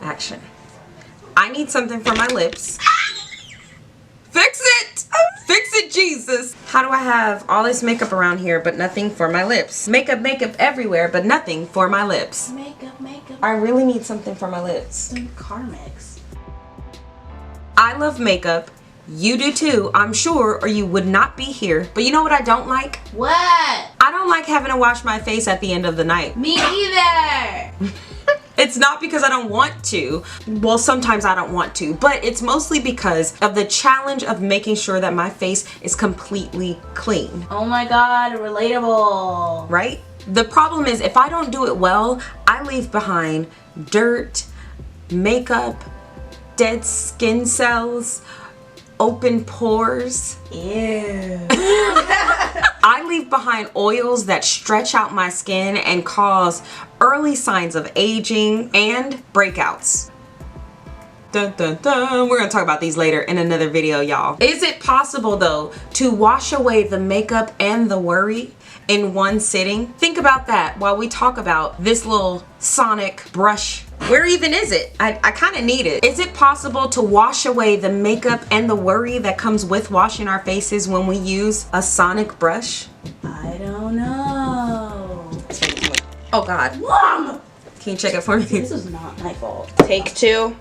Action. I need something for my lips. Fix it! Fix it, Jesus! How do I have all this makeup around here but nothing for my lips? Makeup everywhere but nothing for my lips. Makeup. I really need something for my lips. Some Carmex. I love makeup. You do too, I'm sure, or you would not be here. But you know what I don't like? What? I don't like having to wash my face at the end of the night. Me either! It's not because I don't want to. Well, sometimes I don't want to, but it's mostly because of the challenge of making sure that my face is completely clean. Oh my god, relatable. Right? The problem is if I don't do it well, I leave behind dirt, makeup, dead skin cells, open pores. Ew. I leave behind oils that stretch out my skin and cause early signs of aging and breakouts. Dun, dun, dun. We're gonna talk about these later in another video, y'all. Is it possible though to wash away the makeup and the worry in one sitting? Think about that while we talk about this little Sonic brush. Where even is it? I kind of need it. Is it possible to wash away the makeup and the worry that comes with washing our faces when we use a Sonic brush? I don't know. Oh God. Mom! Can you check it for me? This is not my fault. Take two.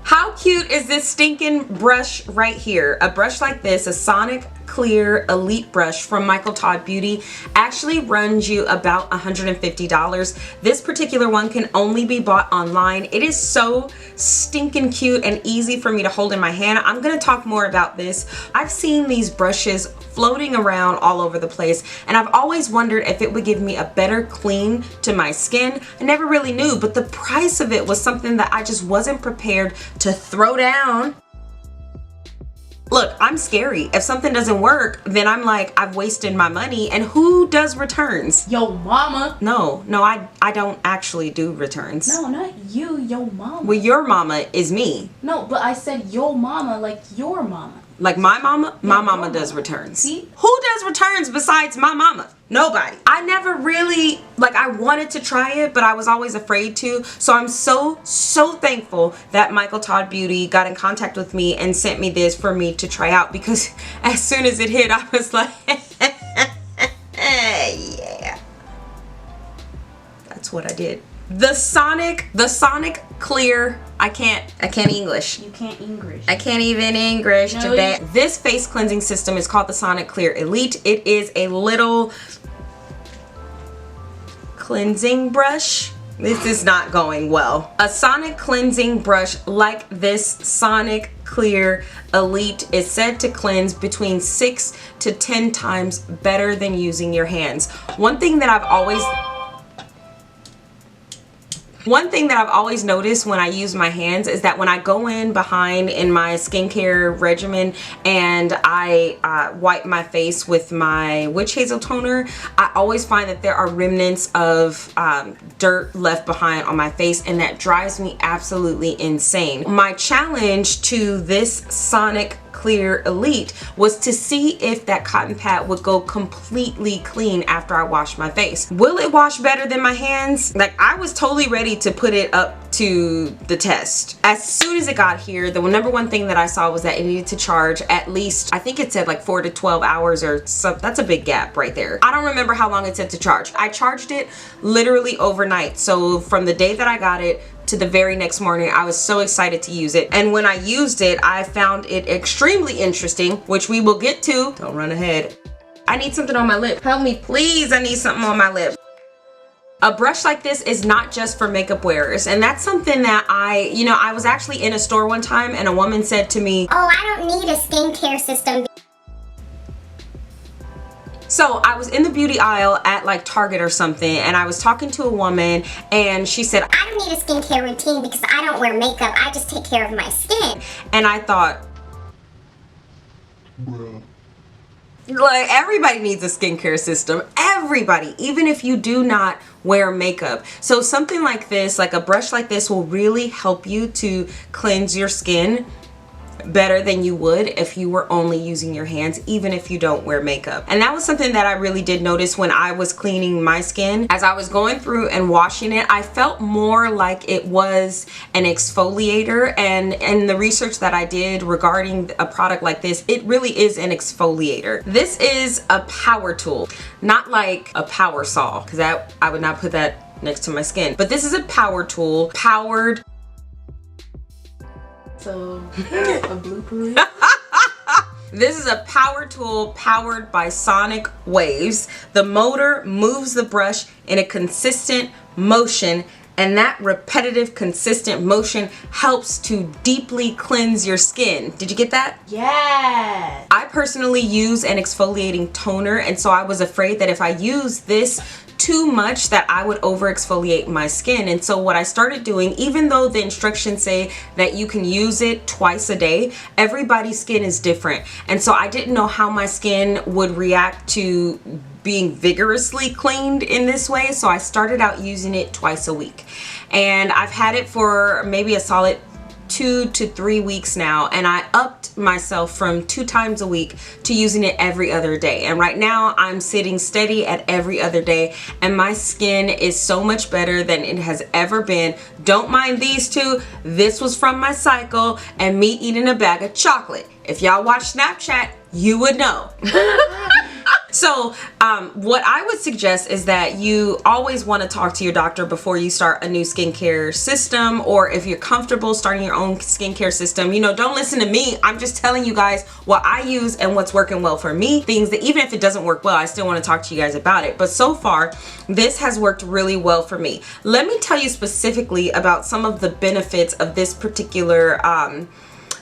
How cute is this stinking brush right here? A brush like this, a SonicClear Elite brush from Micheal Todd Beauty, actually runs you about $150. This particular one can only be bought online. It is so stinking cute and easy for me to hold in my hand. I'm gonna talk more about this. I've seen these brushes floating around all over the place, and I've always wondered if it would give me a better clean to my skin. I never really knew, but the price of it was something that I just wasn't prepared to throw down. Look, I'm scary. If something doesn't work, then I'm like, I've wasted my money. And who does returns? Yo mama. No, I don't actually do returns. No, not you, yo mama. Well, your mama is me. No, but I said yo mama like your mama. Like my mama? My mama mama does returns. See? Who does returns besides my mama? Nobody. I never really, like, I wanted to try it, but I was always afraid to. So I'm so thankful that Micheal Todd Beauty got in contact with me and sent me this for me to try out, because as soon as it hit, I was like, yeah. That's what I did. The SonicClear, I can't English. You can't English. I can't even English today. This face cleansing system is called the SonicClear Elite. It is a little cleansing brush. This is not going well. A Sonic cleansing brush like this SonicClear Elite is said to cleanse between 6 to 10 times better than using your hands. One thing that I've always noticed when I use my hands is that when I go in behind in my skincare regimen and I wipe my face with my witch hazel toner, I always find that there are remnants of dirt left behind on my face, and that drives me absolutely insane. My challenge to this SonicClear Elite was to see if that cotton pad would go completely clean after I wash my face. Will it wash better than my hands? Like, I was totally ready to put it up to the test. As soon as it got here, the number one thing that I saw was that it needed to charge at least, I think it said like 4 to 12 hours or so. That's a big gap right there. I don't remember how long it said to charge. I charged it literally overnight. So from the day that I got it to the very next morning, I was so excited to use it. And when I used it, I found it extremely interesting, which we will get to. Don't run ahead. I need something on my lip. Help me, please. I need something on my lip. A brush like this is not just for makeup wearers, and that's something that I was actually in a store one time and a woman said to me, "Oh, I don't need a skincare system." So I was in the beauty aisle at like Target or something, and I was talking to a woman and she said, "I don't need a skincare routine because I don't wear makeup. I just take care of my skin." And I thought, like, everybody needs a skincare system. Everybody, even if you do not wear makeup. So something like this, like a brush like this, will really help you to cleanse your skin better than you would if you were only using your hands, even if you don't wear makeup. And that was something that I really did notice when I was cleaning my skin. As I was going through and washing it, I felt more like it was an exfoliator, and the research that I did regarding a product like this, it really is an exfoliator. This is a power tool, not like a power saw, because I would not put that next to my skin, but this is a power tool powered. So a blooper. This is a power tool powered by sonic waves. The motor moves the brush in a consistent motion, and that repetitive consistent motion helps to deeply cleanse your skin. Did you get that? Yes. I personally use an exfoliating toner, and so I was afraid that if I use this too much that I would over exfoliate my skin. And so what I started doing, even though the instructions say that you can use it twice a day, everybody's skin is different. And so I didn't know how my skin would react to being vigorously cleaned in this way. So I started out using it twice a week. And I've had it for maybe a solid 2 to 3 weeks now, and I upped myself from 2 times a week to using it every other day. And right now I'm sitting steady at every other day, and my skin is so much better than it has ever been. Don't mind these two. This was from my cycle and me eating a bag of chocolate. If y'all watch Snapchat, you would know. So what I would suggest is that you always want to talk to your doctor before you start a new skincare system, or if you're comfortable starting your own skincare system. You know, don't listen to me. I'm just telling you guys what I use and what's working well for me. Things that even if it doesn't work well, I still want to talk to you guys about it. But so far, this has worked really well for me. Let me tell you specifically about some of the benefits of this particular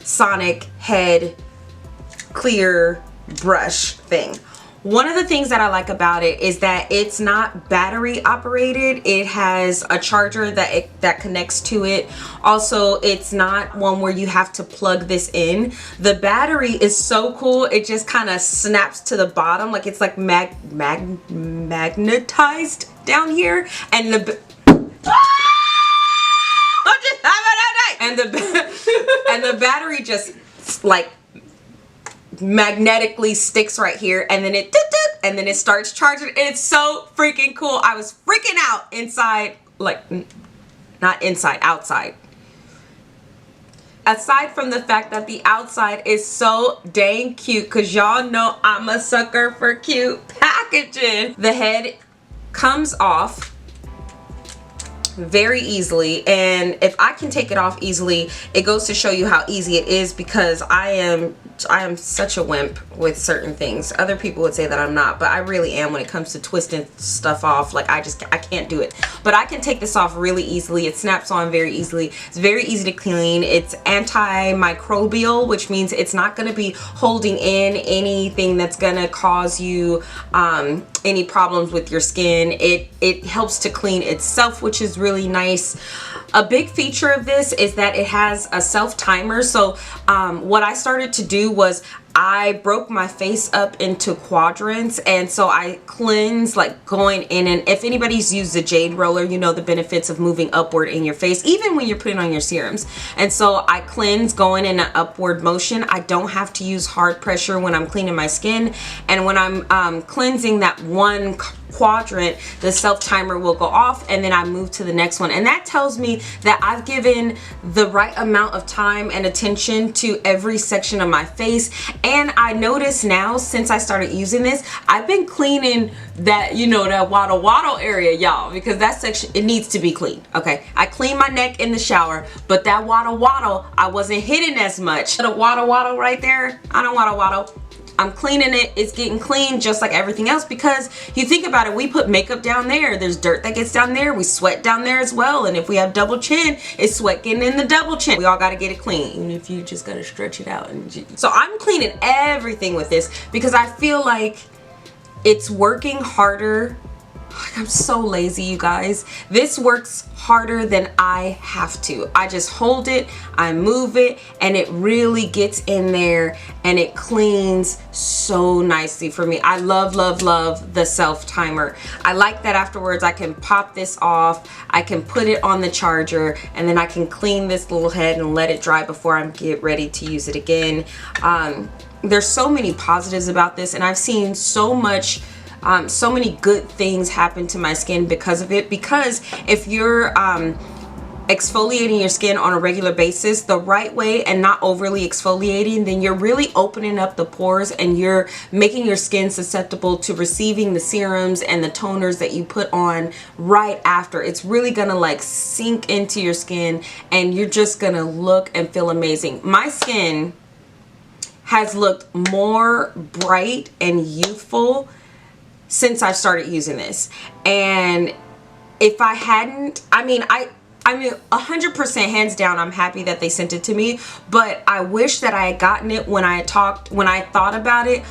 Sonic head clear brush thing. One of the things that I like about it is that it's not battery operated. It has a charger that connects to it. Also, it's not one where you have to plug this in. The battery is so cool. It just kind of snaps to the bottom, like it's like magnetized down here, and the and the battery just like magnetically sticks right here, and then it starts charging. It's so freaking cool. I was freaking out inside, like not inside, outside. Aside from the fact that the outside is so dang cute, because y'all know I'm a sucker for cute packaging. The head comes off very easily, and if I can take it off easily, it goes to show you how easy it is, because I am such a wimp with certain things. Other people would say that I'm not, but I really am when it comes to twisting stuff off. Like I can't do it. But I can take this off really easily. It snaps on very easily. It's very easy to clean. It's antimicrobial, which means it's not going to be holding in anything that's going to cause you any problems with your skin. It helps to clean itself, which is really nice. A big feature of this is that it has a self timer. So what I started to do was I broke my face up into quadrants, and so I cleanse like going in, and if anybody's used the jade roller, you know the benefits of moving upward in your face, even when you're putting on your serums. And so I cleanse going in an upward motion. I don't have to use hard pressure when I'm cleaning my skin, and when I'm cleansing that one quadrant, the self timer will go off, and then I move to the next one, and that tells me that I've given the right amount of time and attention to every section of my face. And I notice now, since I started using this, I've been cleaning that, you know, that waddle area, y'all, because that section, it needs to be cleaned. Okay, I clean my neck in the shower, but that waddle I wasn't hitting as much. The waddle right there, I don't waddle. I'm cleaning it. It's getting clean just like everything else, because you think about it, we put makeup down there, there's dirt that gets down there, we sweat down there as well, and if we have double chin, it's sweat getting in the double chin. We all got to get it clean, even if you just got to stretch it out. So I'm cleaning everything with this because I feel like it's working harder I'm so lazy, you guys. This works harder than I have to. I just hold it, I move it, and it really gets in there and it cleans so nicely for me. I love, love, love the self timer. I like that afterwards I can pop this off, I can put it on the charger, and then I can clean this little head and let it dry before I get ready to use it again. There's so many positives about this, and I've seen so many good things happen to my skin because of it. Because if you're exfoliating your skin on a regular basis the right way and not overly exfoliating, then you're really opening up the pores and you're making your skin susceptible to receiving the serums and the toners that you put on right after. It's really gonna like sink into your skin and you're just gonna look and feel amazing. My skin has looked more bright and youthful since I started using this. And if I hadn't, I mean 100% hands down, I'm happy that they sent it to me, but I wish that I had gotten it when I thought about it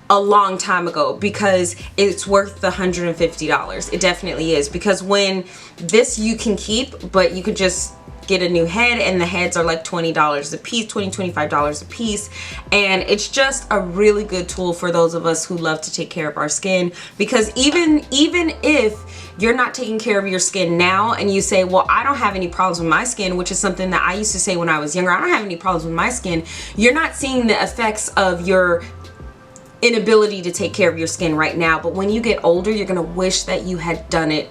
a long time ago, because it's worth the $150. It definitely is, because when this you can keep, but you could just get a new head, and the heads are like $20 a piece, $25 a piece, and it's just a really good tool for those of us who love to take care of our skin. Because even if you're not taking care of your skin now and you say, well, I don't have any problems with my skin, which is something that I used to say when I was younger, I don't have any problems with my skin, you're not seeing the effects of your inability to take care of your skin right now. But when you get older, you're gonna wish that you had done it.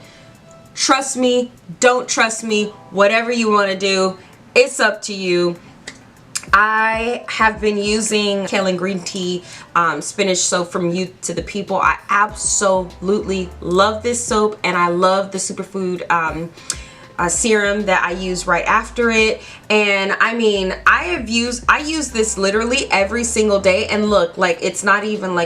Trust me, don't trust me, whatever you want to do, it's up to you. I have been using kale and green tea spinach soap from Youth to the People. I absolutely love this soap, and I love the superfood serum that I use right after it. And I mean, I use this literally every single day, and look, like it's not even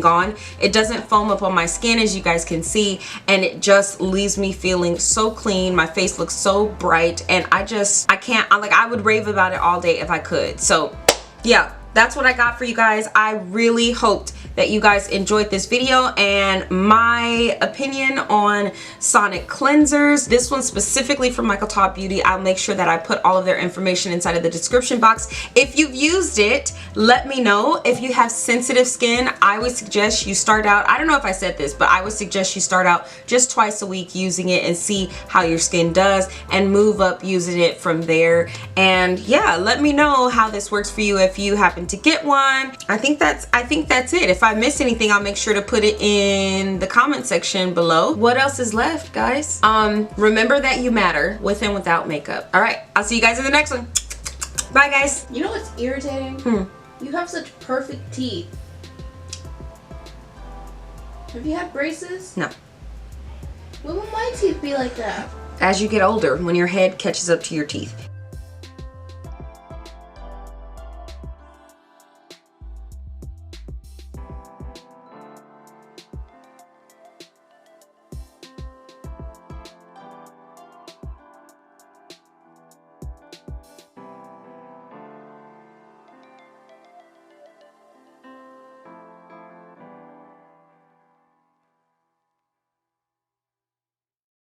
gone. It doesn't foam up on my skin, as you guys can see, and it just leaves me feeling so clean. My face looks so bright, and I would rave about it all day if I could. So yeah, that's what I got for you guys. I really hoped that you guys enjoyed this video and my opinion on Sonic cleansers. This one specifically from Micheal Todd Beauty. I'll make sure that I put all of their information inside of the description box. If you've used it, let me know. If you have sensitive skin, I would suggest you start out, I don't know if I said this, but I would suggest you start out just twice a week using it and see how your skin does, and move up using it from there. And yeah, let me know how this works for you if you happen to get one. I think that's it. If I miss anything, I'll make sure to put it in the comment section below. What else is left, guys? Remember that you matter, with and without makeup. All right, I'll see you guys in the next one. Bye, guys. You know what's irritating? You have such perfect teeth. Have you had braces? No. When will my teeth be like that? As you get older, when your head catches up to your teeth.